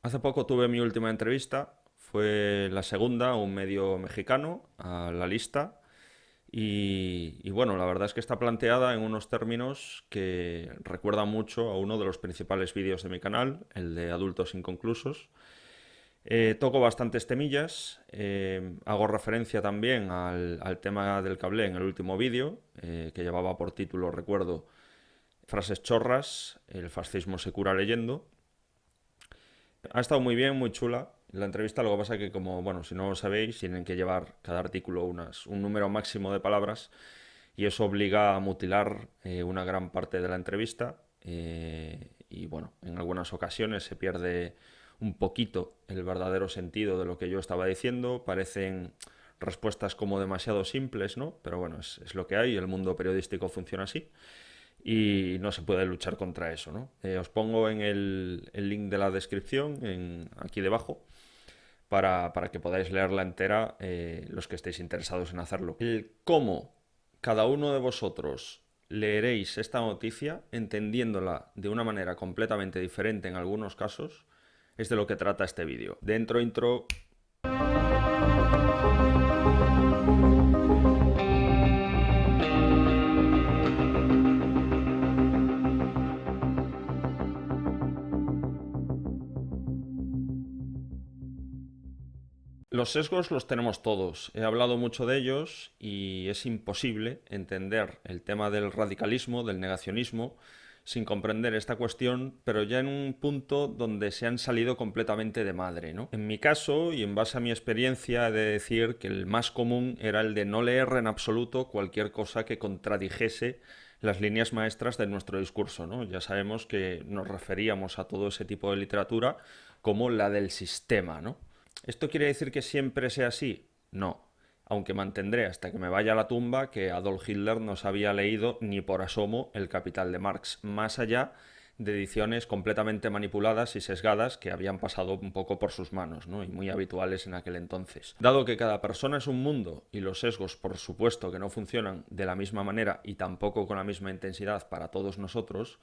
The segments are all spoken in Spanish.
Hace poco tuve mi última entrevista, fue la segunda a un medio mexicano, a La Lista, y bueno, la verdad es que está planteada en unos términos que recuerdan mucho a uno de los principales vídeos de mi canal, el de Adultos Inconclusos. Toco bastantes temillas, hago referencia también al tema del cable en el último vídeo, que llevaba por título, recuerdo, Frases chorras, el fascismo se cura leyendo. Ha estado muy bien, muy chula la entrevista. Lo que pasa es que, como, bueno, si no lo sabéis, tienen que llevar cada artículo un número máximo de palabras y eso obliga a mutilar una gran parte de la entrevista. Y bueno, en algunas ocasiones se pierde un poquito el verdadero sentido de lo que yo estaba diciendo. Parecen respuestas como demasiado simples, ¿no? Pero bueno, es lo que hay. El mundo periodístico funciona así y no se puede luchar contra eso, ¿no? Os pongo en el link de la descripción, aquí debajo, para que podáis leerla entera los que estéis interesados en hacerlo. El cómo cada uno de vosotros leeréis esta noticia, entendiéndola de una manera completamente diferente en algunos casos, es de lo que trata este vídeo. Dentro intro. Los sesgos los tenemos todos. He hablado mucho de ellos y es imposible entender el tema del radicalismo, del negacionismo, sin comprender esta cuestión, pero ya en un punto donde se han salido completamente de madre, ¿no? En mi caso, y en base a mi experiencia, he de decir que el más común era el de no leer en absoluto cualquier cosa que contradijese las líneas maestras de nuestro discurso, ¿no? Ya sabemos que nos referíamos a todo ese tipo de literatura como la del sistema, ¿no? ¿Esto quiere decir que siempre sea así? No. Aunque mantendré hasta que me vaya a la tumba que Adolf Hitler no se había leído ni por asomo El Capital de Marx, más allá de ediciones completamente manipuladas y sesgadas que habían pasado un poco por sus manos, ¿no? Y muy habituales en aquel entonces. Dado que cada persona es un mundo y los sesgos, por supuesto, que no funcionan de la misma manera y tampoco con la misma intensidad para todos nosotros,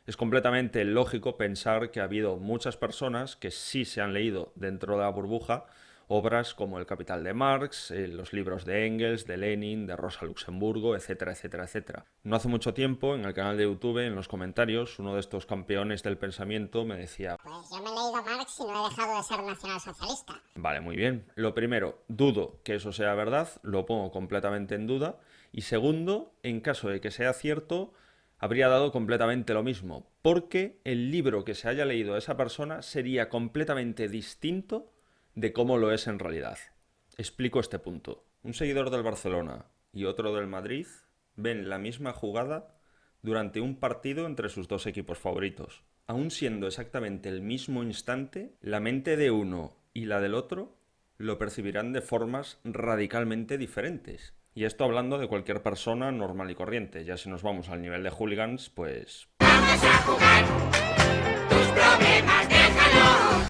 es completamente lógico pensar que ha habido muchas personas que sí se han leído dentro de la burbuja obras como El Capital de Marx, los libros de Engels, de Lenin, de Rosa Luxemburgo, etcétera, etcétera, etcétera. No hace mucho tiempo, en el canal de YouTube, en los comentarios, uno de estos campeones del pensamiento me decía: Pues yo me he leído Marx y no he dejado de ser nacionalsocialista. vale, muy bien. Lo primero, dudo que eso sea verdad, lo pongo completamente en duda. Y segundo, en caso de que sea cierto, habría dado completamente lo mismo, porque el libro que se haya leído a esa persona sería completamente distinto de cómo lo es en realidad. Explico este punto. Un seguidor del Barcelona y otro del Madrid ven la misma jugada durante un partido entre sus dos equipos favoritos. Aun siendo exactamente el mismo instante, la mente de uno y la del otro lo percibirán de formas radicalmente diferentes. Y esto hablando de cualquier persona normal y corriente. Ya si nos vamos al nivel de hooligans, pues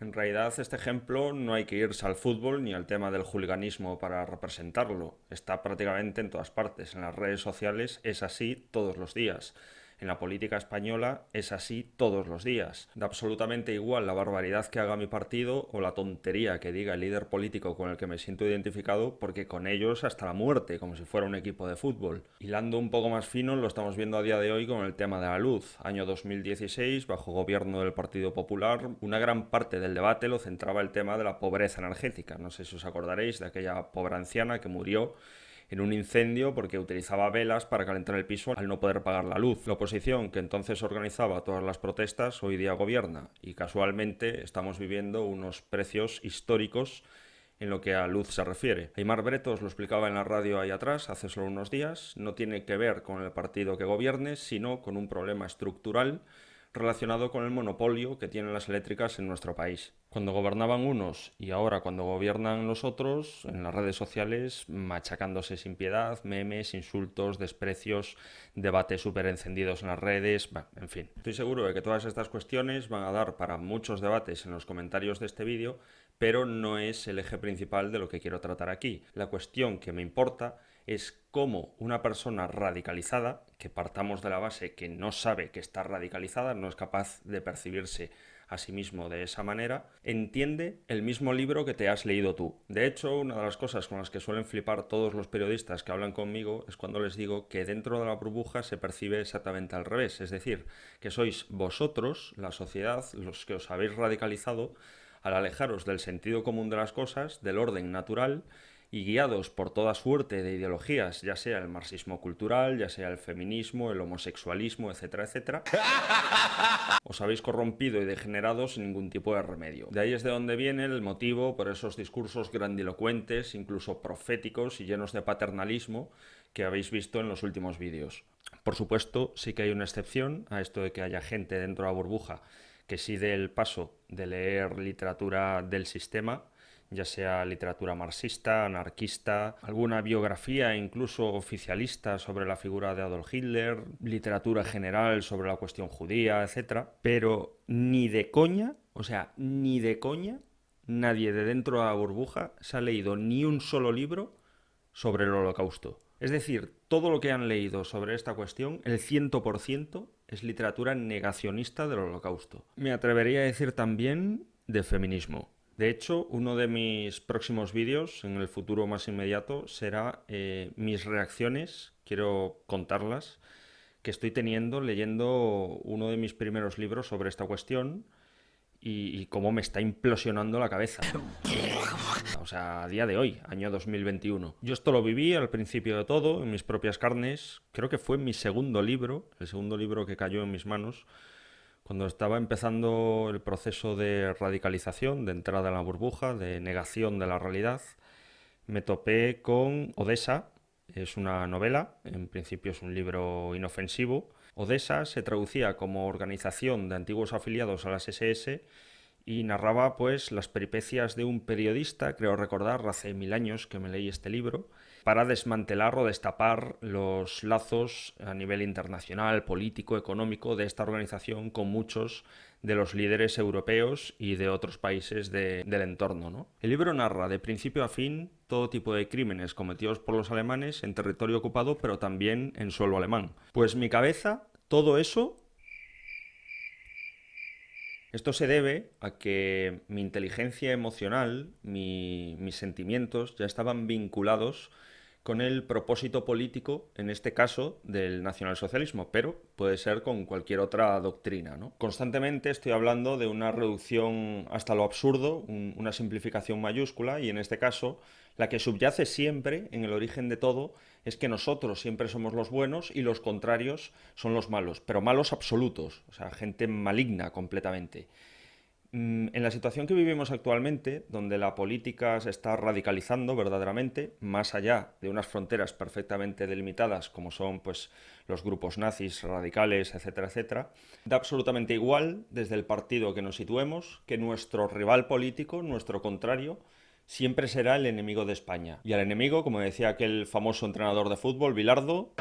en realidad, este ejemplo no hay que irse al fútbol ni al tema del hooliganismo para representarlo. Está prácticamente en todas partes. En las redes sociales es así todos los días. En la política española es así todos los días. Da absolutamente igual la barbaridad que haga mi partido o la tontería que diga el líder político con el que me siento identificado, porque con ellos hasta la muerte, como si fuera un equipo de fútbol. Hilando un poco más fino, lo estamos viendo a día de hoy con el tema de la luz. Año 2016, bajo gobierno del Partido Popular, una gran parte del debate lo centraba el tema de la pobreza energética. No sé si os acordaréis de aquella pobre anciana que murió en un incendio porque utilizaba velas para calentar el piso al no poder pagar la luz. La oposición, que entonces organizaba todas las protestas, hoy día gobierna y casualmente estamos viviendo unos precios históricos en lo que a luz se refiere. Aymar Bretos lo explicaba en la radio ahí atrás hace solo unos días, no tiene que ver con el partido que gobierne, sino con un problema estructural relacionado con el monopolio que tienen las eléctricas en nuestro país. Cuando gobernaban unos y ahora cuando gobiernan los otros, en las redes sociales, machacándose sin piedad, memes, insultos, desprecios, debates súper encendidos en las redes, en fin. Estoy seguro de que todas estas cuestiones van a dar para muchos debates en los comentarios de este vídeo, pero no es el eje principal de lo que quiero tratar aquí. La cuestión que me importa es cómo una persona radicalizada, que partamos de la base que no sabe que está radicalizada, no es capaz de percibirse a sí mismo de esa manera, entiende el mismo libro que te has leído tú. De hecho, una de las cosas con las que suelen flipar todos los periodistas que hablan conmigo es cuando les digo que dentro de la burbuja se percibe exactamente al revés, es decir, que sois vosotros, la sociedad, los que os habéis radicalizado al alejaros del sentido común de las cosas, del orden natural, y guiados por toda suerte de ideologías, ya sea el marxismo cultural, ya sea el feminismo, el homosexualismo, etcétera, etcétera, os habéis corrompido y degenerado sin ningún tipo de remedio. De ahí es de donde viene el motivo por esos discursos grandilocuentes, incluso proféticos y llenos de paternalismo que habéis visto en los últimos vídeos. Por supuesto, sí que hay una excepción a esto de que haya gente dentro de la burbuja que sí dé el paso de leer literatura del sistema, ya sea literatura marxista, anarquista, alguna biografía incluso oficialista sobre la figura de Adolf Hitler, literatura general sobre la cuestión judía, etc. Pero ni de coña, o sea, ni de coña, nadie de dentro de la burbuja se ha leído ni un solo libro sobre el Holocausto. Es decir, todo lo que han leído sobre esta cuestión, el 100% es literatura negacionista del Holocausto. Me atrevería a decir también de feminismo. De hecho, uno de mis próximos vídeos, en el futuro más inmediato, será mis reacciones, quiero contarlas, que estoy teniendo leyendo uno de mis primeros libros sobre esta cuestión y cómo me está implosionando la cabeza. O sea, a día de hoy, año 2021. Yo esto lo viví al principio de todo, en mis propias carnes. Creo que fue mi segundo libro, el segundo libro que cayó en mis manos, cuando estaba empezando el proceso de radicalización, de entrada en la burbuja, de negación de la realidad. Me topé con Odessa. Es una novela, en principio es un libro inofensivo. Odessa se traducía como Organización de Antiguos Afiliados a las SS y narraba pues las peripecias de un periodista, creo recordar, hace 1000 años que me leí este libro, para desmantelar o destapar los lazos a nivel internacional, político, económico de esta organización con muchos de los líderes europeos y de otros países del entorno, ¿no? El libro narra de principio a fin todo tipo de crímenes cometidos por los alemanes en territorio ocupado, pero también en suelo alemán. Pues mi cabeza, todo eso. Esto se debe a que mi inteligencia emocional, mis sentimientos ya estaban vinculados con el propósito político, en este caso, del nacionalsocialismo, pero puede ser con cualquier otra doctrina, ¿no? Constantemente estoy hablando de una reducción hasta lo absurdo, una simplificación mayúscula, y en este caso, la que subyace siempre en el origen de todo es que nosotros siempre somos los buenos y los contrarios son los malos, pero malos absolutos, o sea, gente maligna completamente. En la situación que vivimos actualmente, donde la política se está radicalizando verdaderamente, más allá de unas fronteras perfectamente delimitadas como son pues, los grupos nazis, radicales, etcétera, etcétera, da absolutamente igual desde el partido que nos situemos que nuestro rival político, nuestro contrario, siempre será el enemigo de España. Y al enemigo, como decía aquel famoso entrenador de fútbol, Bilardo,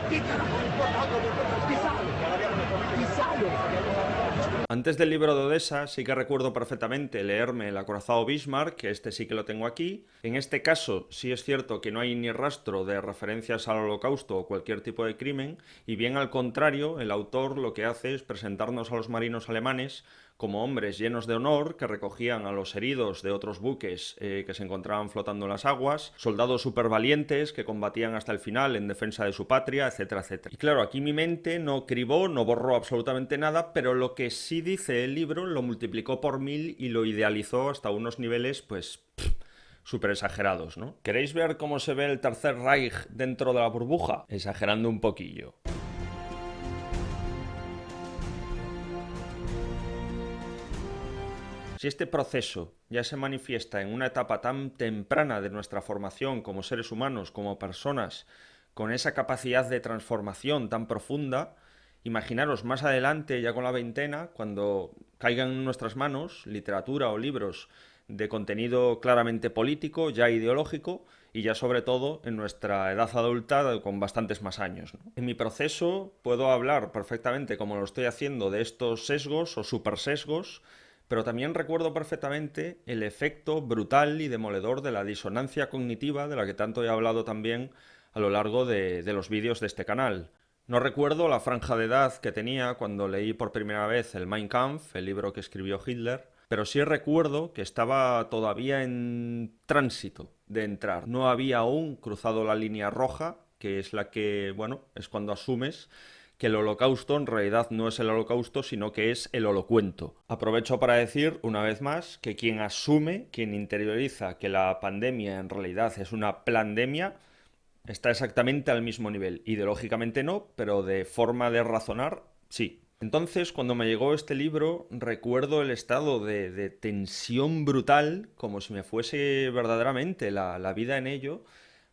antes del libro de Odessa sí que recuerdo perfectamente leerme El acorazado Bismarck, que este sí que lo tengo aquí. En este caso sí es cierto que no hay ni rastro de referencias al Holocausto o cualquier tipo de crimen, y bien al contrario, el autor lo que hace es presentarnos a los marinos alemanes como hombres llenos de honor que recogían a los heridos de otros buques que se encontraban flotando en las aguas, soldados supervalientes que combatían hasta el final en defensa de su patria, etcétera, etcétera. Y claro, aquí mi mente no cribó, no borró absolutamente nada, pero lo que sí dice el libro lo multiplicó por 1000 y lo idealizó hasta unos niveles, pues, súper exagerados, ¿no? ¿Queréis ver cómo se ve el Tercer Reich dentro de la burbuja? Exagerando un poquillo. Si este proceso ya se manifiesta en una etapa tan temprana de nuestra formación como seres humanos, como personas, con esa capacidad de transformación tan profunda, imaginaros más adelante, ya con la veintena, cuando caigan en nuestras manos literatura o libros de contenido claramente político, ya ideológico, y ya sobre todo en nuestra edad adulta con bastantes más años, ¿no? En mi proceso puedo hablar perfectamente, como lo estoy haciendo, de estos sesgos o supersesgos, pero también recuerdo perfectamente el efecto brutal y demoledor de la disonancia cognitiva de la que tanto he hablado también a lo largo de los vídeos de este canal. No recuerdo la franja de edad que tenía cuando leí por primera vez el Mein Kampf, el libro que escribió Hitler, pero sí recuerdo que estaba todavía en tránsito de entrar. No había aún cruzado la línea roja, que es la que, bueno, es cuando asumes que el holocausto en realidad no es el holocausto, sino que es el holocuento. Aprovecho para decir, una vez más, que quien asume, quien interioriza que la pandemia en realidad es una plandemia, está exactamente al mismo nivel. Ideológicamente no, pero de forma de razonar, sí. Entonces, cuando me llegó este libro, recuerdo el estado de tensión brutal, como si me fuese verdaderamente la vida en ello,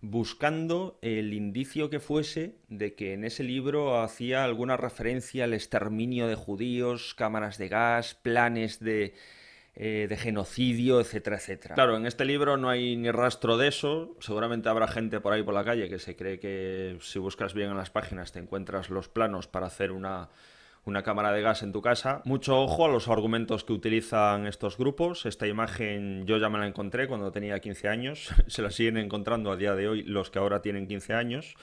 buscando el indicio que fuese de que en ese libro hacía alguna referencia al exterminio de judíos, cámaras de gas, planes de genocidio, etcétera, etcétera. Claro, en este libro no hay ni rastro de eso. Seguramente habrá gente por ahí por la calle que se cree que si buscas bien en las páginas te encuentras los planos para hacer una cámara de gas en tu casa. Mucho ojo a los argumentos que utilizan estos grupos. Esta imagen yo ya me la encontré cuando tenía 15 años. Se la siguen encontrando a día de hoy los que ahora tienen 15 años.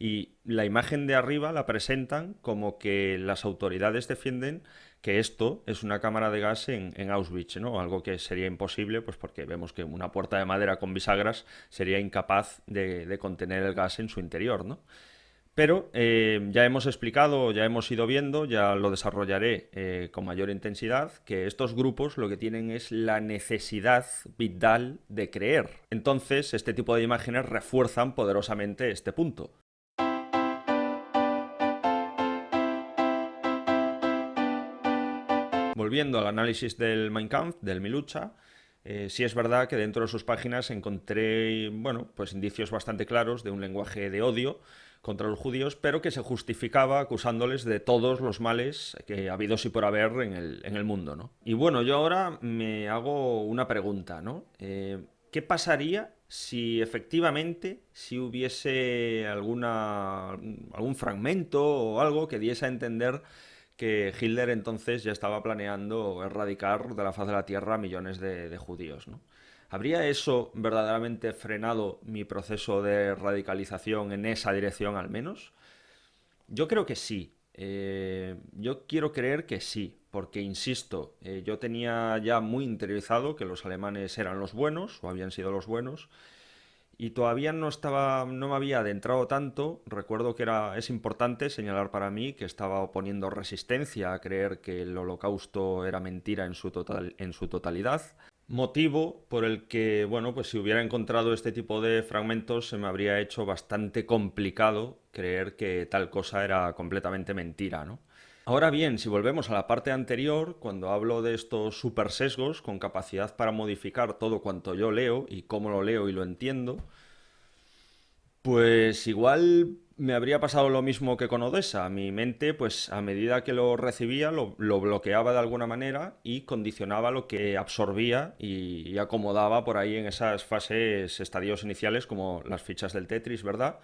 Y la imagen de arriba la presentan como que las autoridades defienden que esto es una cámara de gas en Auschwitz, ¿no? Algo que sería imposible, pues porque vemos que una puerta de madera con bisagras sería incapaz de contener el gas en su interior, ¿no? Pero ya hemos explicado, ya hemos ido viendo, ya lo desarrollaré con mayor intensidad, que estos grupos lo que tienen es la necesidad vital de creer. Entonces, este tipo de imágenes refuerzan poderosamente este punto. Volviendo al análisis del Mein Kampf, del Mi Lucha, sí es verdad que dentro de sus páginas encontré, bueno, pues indicios bastante claros de un lenguaje de odio contra los judíos, pero que se justificaba acusándoles de todos los males que ha habido y por haber en el mundo, ¿no? Y bueno, yo ahora me hago una pregunta, ¿no? ¿Qué pasaría si efectivamente, si hubiese algún fragmento o algo que diese a entender que Hitler entonces ya estaba planeando erradicar de la faz de la Tierra a millones de judíos, ¿no? ¿Habría eso verdaderamente frenado mi proceso de radicalización en esa dirección al menos? Yo creo que sí. Yo quiero creer que sí, porque insisto, yo tenía ya muy interiorizado que los alemanes eran los buenos, o habían sido los buenos, y todavía no me había adentrado tanto. Recuerdo que es importante señalar para mí que estaba oponiendo resistencia a creer que el holocausto era mentira en su totalidad. Motivo por el que, bueno, pues si hubiera encontrado este tipo de fragmentos se me habría hecho bastante complicado creer que tal cosa era completamente mentira, ¿no? Ahora bien, si volvemos a la parte anterior, cuando hablo de estos super sesgos con capacidad para modificar todo cuanto yo leo y cómo lo leo y lo entiendo, pues igual me habría pasado lo mismo que con Odessa. Mi mente, pues a medida que lo recibía, lo bloqueaba de alguna manera y condicionaba lo que absorbía y acomodaba por ahí en esas fases, estadios iniciales, como las fichas del Tetris, ¿verdad?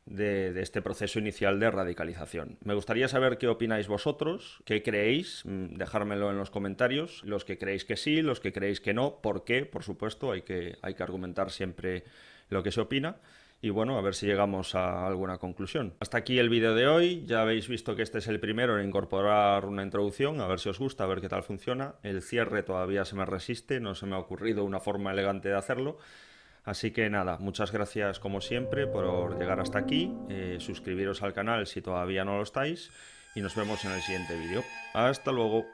De este proceso inicial de radicalización. Me gustaría saber qué opináis vosotros, qué creéis, dejármelo en los comentarios, los que creéis que sí, los que creéis que no, por qué, por supuesto, hay que argumentar siempre lo que se opina. Y bueno, a ver si llegamos a alguna conclusión. Hasta aquí el vídeo de hoy. Ya habéis visto que este es el primero en incorporar una introducción. A ver si os gusta, a ver qué tal funciona. El cierre todavía se me resiste, no se me ha ocurrido una forma elegante de hacerlo. Así que nada, muchas gracias como siempre por llegar hasta aquí. Suscribiros al canal si todavía no lo estáis. Y nos vemos en el siguiente vídeo. Hasta luego.